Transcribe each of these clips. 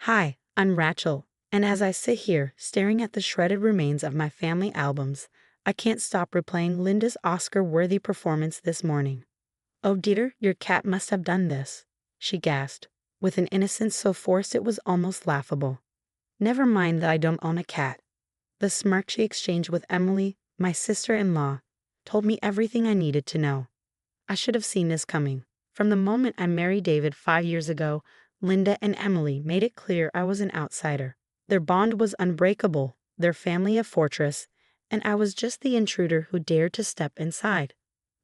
Hi, I'm Rachel, and as I sit here staring at the shredded remains of my family albums, I can't stop replaying Linda's Oscar-worthy performance this morning. "Oh dear, your cat must have done this," she gasped, with an innocence so forced it was almost laughable. "Never mind that I don't own a cat." The smirk she exchanged with Emily, my sister-in-law, told me everything I needed to know. I should have seen this coming. From the moment I married David 5 years ago, Linda and Emily made it clear I was an outsider. Their bond was unbreakable, their family a fortress, and I was just the intruder who dared to step inside.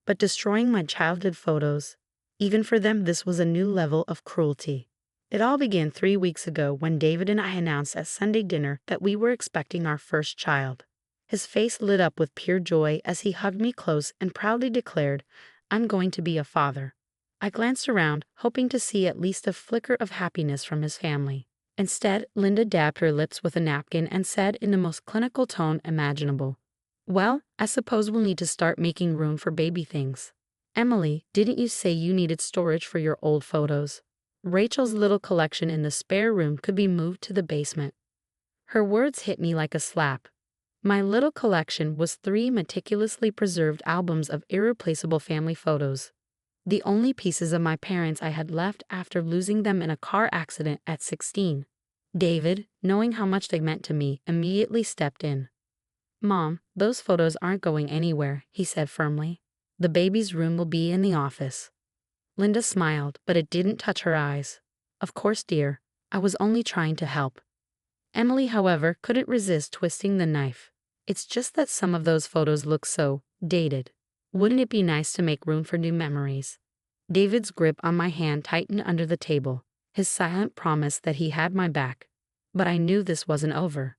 But destroying my childhood photos, even for them, this was a new level of cruelty. It all began 3 weeks ago when David and I announced at Sunday dinner that we were expecting our first child. His face lit up with pure joy as he hugged me close and proudly declared, "I'm going to be a father." I glanced around, hoping to see at least a flicker of happiness from his family. Instead, Linda dabbed her lips with a napkin and said in the most clinical tone imaginable, "Well, I suppose we'll need to start making room for baby things." "Emily, didn't you say you needed storage for your old photos? Rachel's little collection in the spare room could be moved to the basement." Her words hit me like a slap. My little collection was 3 meticulously preserved albums of irreplaceable family photos, the only pieces of my parents I had left after losing them in a car accident at 16. David, knowing how much they meant to me, immediately stepped in. "Mom, those photos aren't going anywhere," he said firmly. "The baby's room will be in the office." Linda smiled, but it didn't touch her eyes. "Of course, dear. I was only trying to help." Emily, however, couldn't resist twisting the knife. "It's just that some of those photos look so dated. Wouldn't it be nice to make room for new memories?" David's grip on my hand tightened under the table, his silent promise that he had my back. But I knew this wasn't over.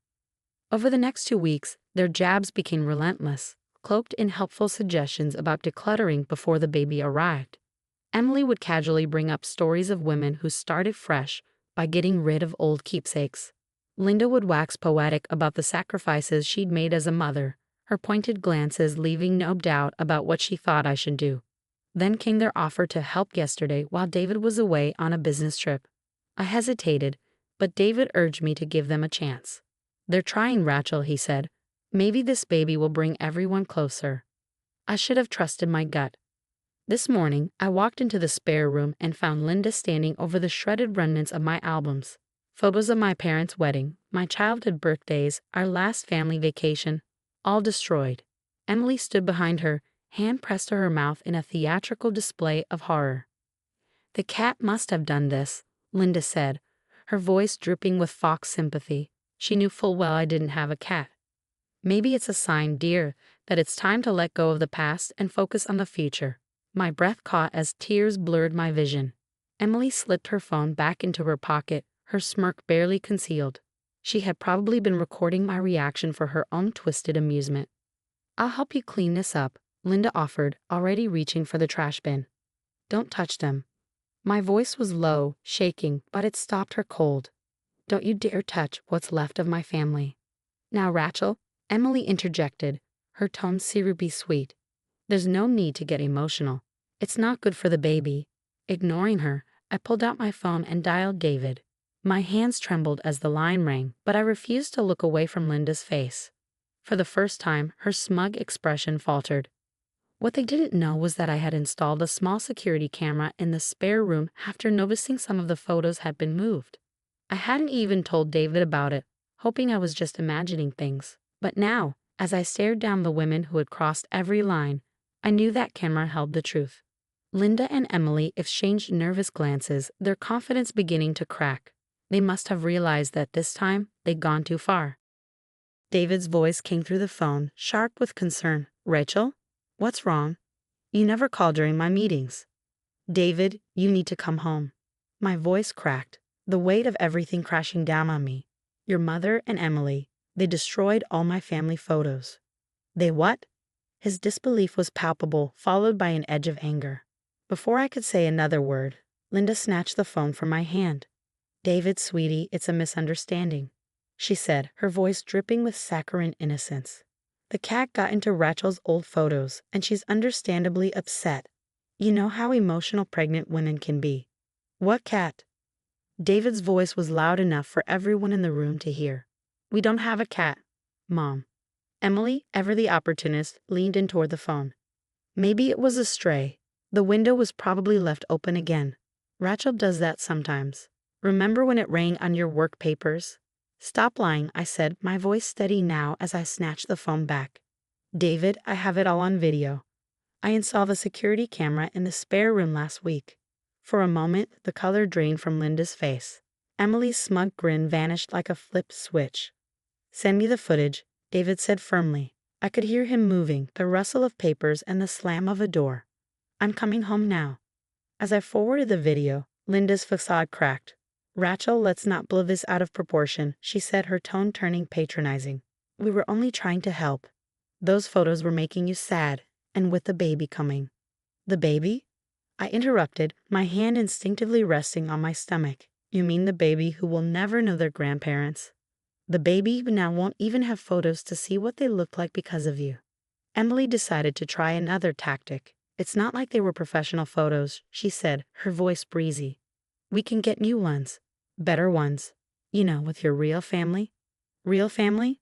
Over the next 2 weeks, their jabs became relentless, cloaked in helpful suggestions about decluttering before the baby arrived. Emily would casually bring up stories of women who started fresh by getting rid of old keepsakes. Linda would wax poetic about the sacrifices she'd made as a mother, her pointed glances leaving no doubt about what she thought I should do. Then came their offer to help yesterday while David was away on a business trip. I hesitated, but David urged me to give them a chance. "They're trying, Rachel," he said. "Maybe this baby will bring everyone closer." I should have trusted my gut. This morning, I walked into the spare room and found Linda standing over the shredded remnants of my albums. Photos of my parents' wedding, my childhood birthdays, our last family vacation, all destroyed. Emily stood behind her, hand pressed to her mouth in a theatrical display of horror. "The cat must have done this," Linda said, her voice dripping with fox sympathy. She knew full well I didn't have a cat. "Maybe it's a sign, dear, that it's time to let go of the past and focus on the future." My breath caught as tears blurred my vision. Emily slipped her phone back into her pocket, her smirk barely concealed. She had probably been recording my reaction for her own twisted amusement. "I'll help you clean this up," Linda offered, already reaching for the trash bin. "Don't touch them." My voice was low, shaking, but it stopped her cold. "Don't you dare touch what's left of my family." "Now, Rachel," Emily interjected, her tone syrupy sweet. "There's no need to get emotional. It's not good for the baby." Ignoring her, I pulled out my phone and dialed David. My hands trembled as the line rang, but I refused to look away from Linda's face. For the first time, her smug expression faltered. What they didn't know was that I had installed a small security camera in the spare room after noticing some of the photos had been moved. I hadn't even told David about it, hoping I was just imagining things. But now, as I stared down the women who had crossed every line, I knew that camera held the truth. Linda and Emily exchanged nervous glances, their confidence beginning to crack. They must have realized that this time they'd gone too far. David's voice came through the phone, sharp with concern. "Rachel? What's wrong? You never call during my meetings." "David, you need to come home." My voice cracked, the weight of everything crashing down on me. "Your mother and Emily, they destroyed all my family photos." "They what?" His disbelief was palpable, followed by an edge of anger. Before I could say another word, Linda snatched the phone from my hand. "David, sweetie, it's a misunderstanding," she said, her voice dripping with saccharine innocence. "The cat got into Rachel's old photos, and she's understandably upset. You know how emotional pregnant women can be." "What cat?" David's voice was loud enough for everyone in the room to hear. "We don't have a cat, Mom." Emily, ever the opportunist, leaned in toward the phone. "Maybe it was a stray. The window was probably left open again. Rachel does that sometimes. Remember when it rang on your work papers?" "Stop lying," I said, my voice steady now as I snatched the phone back. "David, I have it all on video. I installed a security camera in the spare room last week." For a moment, the color drained from Linda's face. Emily's smug grin vanished like a flipped switch. "Send me the footage," David said firmly. I could hear him moving, the rustle of papers and the slam of a door. "I'm coming home now." As I forwarded the video, Linda's facade cracked. "Rachel, let's not blow this out of proportion," she said, her tone turning patronizing. "We were only trying to help. Those photos were making you sad, and with the baby coming." "The baby?" I interrupted, my hand instinctively resting on my stomach. "You mean the baby who will never know their grandparents? The baby who now won't even have photos to see what they look like because of you?" Emily decided to try another tactic. "It's not like they were professional photos," she said, her voice breezy. "We can get new ones. Better ones. You know, with your real family." "Real family?"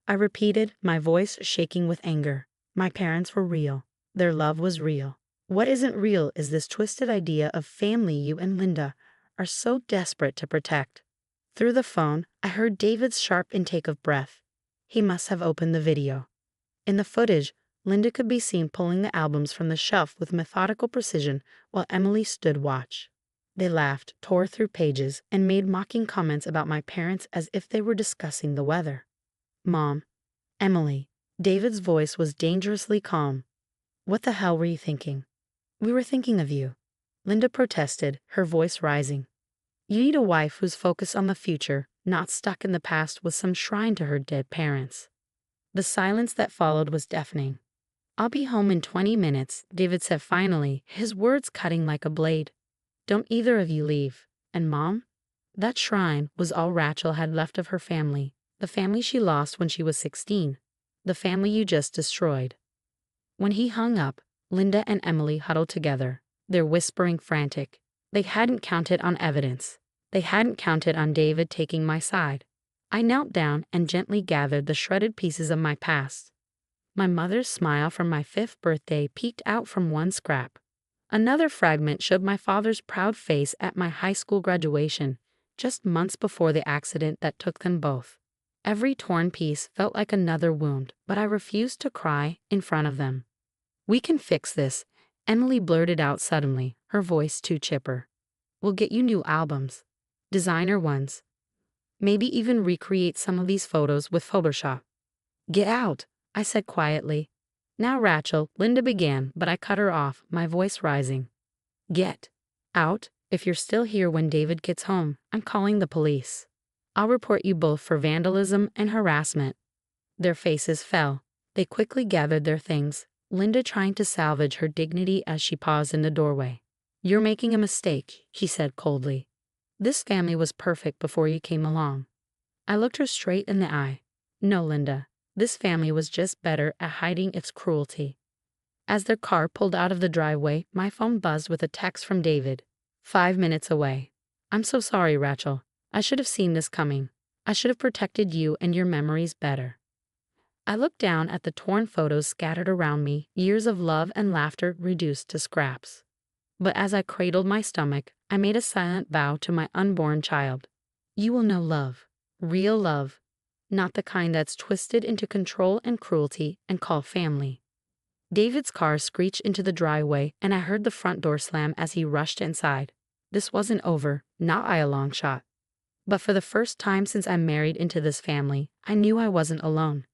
I repeated, my voice shaking with anger. My parents were real. Their love was real. What isn't real is this twisted idea of family you and Linda are so desperate to protect. Through the phone, I heard David's sharp intake of breath. He must have opened the video. In the footage, Linda could be seen pulling the albums from the shelf with methodical precision while Emily stood watch. They laughed, tore through pages, and made mocking comments about my parents as if they were discussing the weather. "Mom." "Emily." David's voice was dangerously calm. "What the hell were you thinking?" "We were thinking of you," Linda protested, her voice rising. "You need a wife who's focused on the future, not stuck in the past with some shrine to her dead parents." The silence that followed was deafening. "I'll be home in 20 minutes, David said finally, his words cutting like a blade. "Don't either of you leave. And Mom?" That shrine was all Rachel had left of her family, the family she lost when she was 16, the family you just destroyed. When he hung up, Linda and Emily huddled together, their whispering frantic. They hadn't counted on evidence. They hadn't counted on David taking my side. I knelt down and gently gathered the shredded pieces of my past. My mother's smile from my 5th birthday peeked out from one scrap. Another fragment showed my father's proud face at my high school graduation, just months before the accident that took them both. Every torn piece felt like another wound, but I refused to cry in front of them. "We can fix this," Emily blurted out suddenly, her voice too chipper. "We'll get you new albums. Designer ones. Maybe even recreate some of these photos with Photoshop." "Get out," I said quietly. "Now, Rachel," Linda began, but I cut her off, my voice rising. "Get out. If you're still here when David gets home, I'm calling the police. I'll report you both for vandalism and harassment." Their faces fell. They quickly gathered their things, Linda trying to salvage her dignity as she paused in the doorway. "You're making a mistake," she said coldly. "This family was perfect before you came along." I looked her straight in the eye. "No, Linda. This family was just better at hiding its cruelty." As their car pulled out of the driveway, my phone buzzed with a text from David. 5 minutes away. "I'm so sorry, Rachel. I should have seen this coming. I should have protected you and your memories better." I looked down at the torn photos scattered around me, years of love and laughter reduced to scraps. But as I cradled my stomach, I made a silent vow to my unborn child. "You will know love. Real love. Not the kind that's twisted into control and cruelty and called family." David's car screeched into the driveway, and I heard the front door slam as he rushed inside. This wasn't over, not by a long shot. But for the first time since I married into this family, I knew I wasn't alone.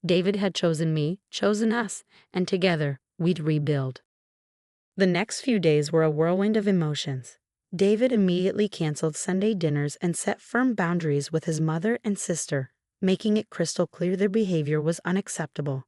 David had chosen me, chosen us, and together, we'd rebuild. The next few days were a whirlwind of emotions. David immediately canceled Sunday dinners and set firm boundaries with his mother and sister, making it crystal clear their behavior was unacceptable.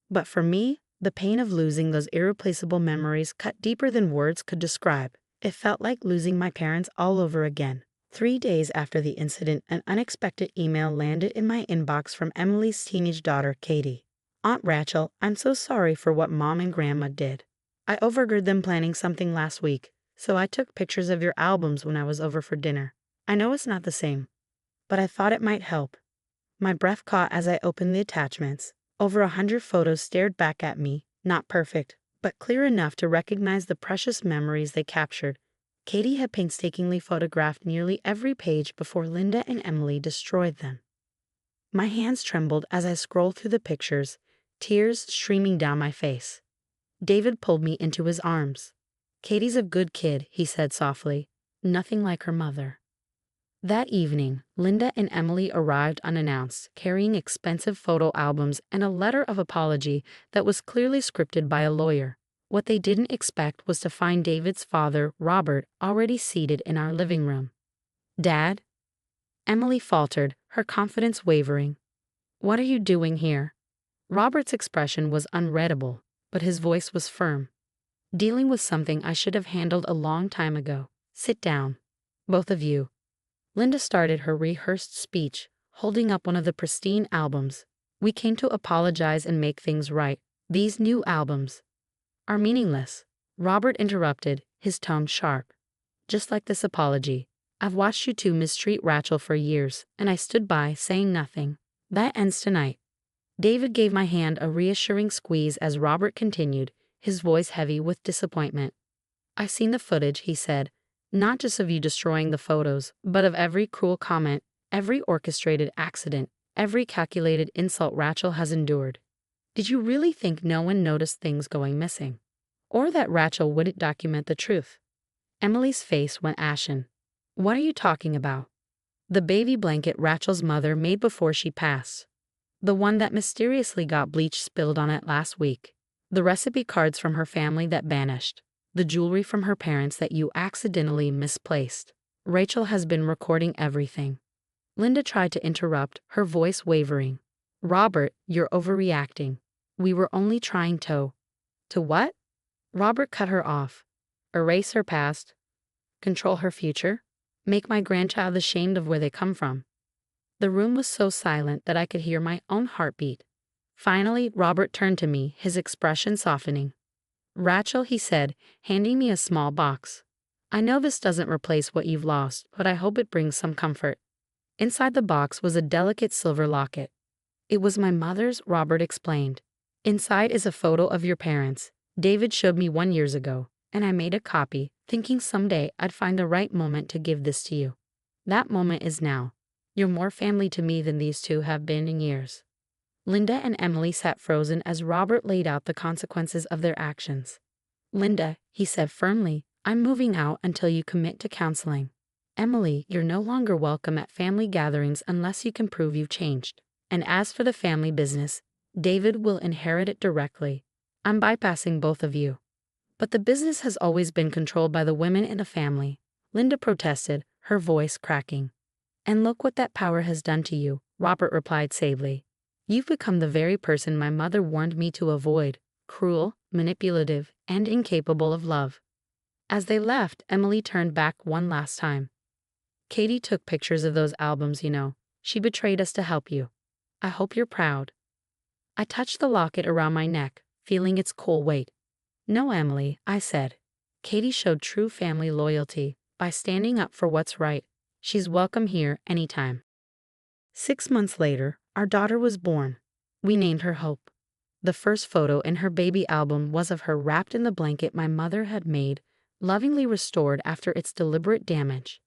But for me, the pain of losing those irreplaceable memories cut deeper than words could describe. It felt like losing my parents all over again. 3 days after the incident, an unexpected email landed in my inbox from Emily's teenage daughter, Katie. "Aunt Rachel, I'm so sorry for what Mom and Grandma did. I overheard them planning something last week, so I took pictures of your albums when I was over for dinner. I know it's not the same, but I thought it might help. My breath caught as I opened the attachments. Over 100 photos stared back at me, not perfect, but clear enough to recognize the precious memories they captured. Katie had painstakingly photographed nearly every page before Linda and Emily destroyed them. My hands trembled as I scrolled through the pictures, tears streaming down my face. David pulled me into his arms. "Katie's a good kid," he said softly, "nothing like her mother." That evening, Linda and Emily arrived unannounced, carrying expensive photo albums and a letter of apology that was clearly scripted by a lawyer. What they didn't expect was to find David's father, Robert, already seated in our living room. "Dad?" Emily faltered, her confidence wavering. "What are you doing here?" Robert's expression was unreadable, but his voice was firm. "Dealing with something I should have handled a long time ago. Sit down. Both of you." Linda started her rehearsed speech, holding up one of the pristine albums. "We came to apologize and make things right. These new albums are meaningless." Robert interrupted, his tone sharp. "Just like this apology. I've watched you two mistreat Rachel for years, and I stood by, saying nothing. That ends tonight." David gave my hand a reassuring squeeze as Robert continued, his voice heavy with disappointment. "I've seen the footage," he said, "not just of you destroying the photos, but of every cruel comment, every orchestrated accident, every calculated insult Rachel has endured. Did you really think no one noticed things going missing? Or that Rachel wouldn't document the truth?" Emily's face went ashen. "What are you talking about?" "The baby blanket Rachel's mother made before she passed. The one that mysteriously got bleach spilled on it last week. The recipe cards from her family that vanished. The jewelry from her parents that you accidentally misplaced. Rachel has been recording everything." Linda tried to interrupt, her voice wavering. "Robert, you're overreacting. We were only trying to." "To what?" Robert cut her off. "Erase her past. Control her future. Make my grandchild ashamed of where they come from." The room was so silent that I could hear my own heartbeat. Finally, Robert turned to me, his expression softening. "Rachel," he said, handing me a small box. "I know this doesn't replace what you've lost, but I hope it brings some comfort." Inside the box was a delicate silver locket. "It was my mother's," Robert explained. "Inside is a photo of your parents. David showed me one years ago, and I made a copy, thinking someday I'd find the right moment to give this to you. That moment is now. You're more family to me than these two have been in years." Linda and Emily sat frozen as Robert laid out the consequences of their actions. "Linda," he said firmly, "I'm moving out until you commit to counseling. Emily, you're no longer welcome at family gatherings unless you can prove you've changed. And as for the family business, David will inherit it directly. I'm bypassing both of you." "But the business has always been controlled by the women in the family," Linda protested, her voice cracking. "And look what that power has done to you," Robert replied sagely. "You've become the very person my mother warned me to avoid, cruel, manipulative, and incapable of love." As they left, Emily turned back one last time. "Katie took pictures of those albums, you know. She betrayed us to help you. I hope you're proud." I touched the locket around my neck, feeling its cool weight. "No, Emily," I said. "Katie showed true family loyalty by standing up for what's right. She's welcome here anytime." 6 months later, our daughter was born. We named her Hope. The first photo in her baby album was of her wrapped in the blanket my mother had made, lovingly restored after its deliberate damage.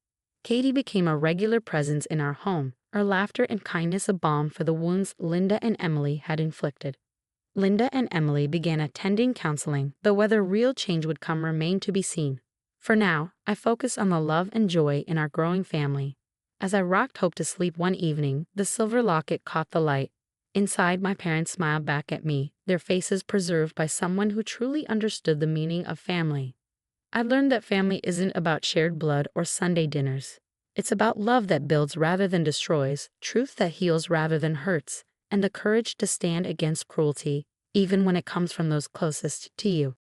Katie became a regular presence in our home, her laughter and kindness a balm for the wounds Linda and Emily had inflicted. Linda and Emily began attending counseling, though whether real change would come remained to be seen. For now, I focused on the love and joy in our growing family. As I rocked Hope to sleep one evening, the silver locket caught the light. Inside, my parents smiled back at me, their faces preserved by someone who truly understood the meaning of family. I learned that family isn't about shared blood or Sunday dinners. It's about love that builds rather than destroys, truth that heals rather than hurts, and the courage to stand against cruelty, even when it comes from those closest to you.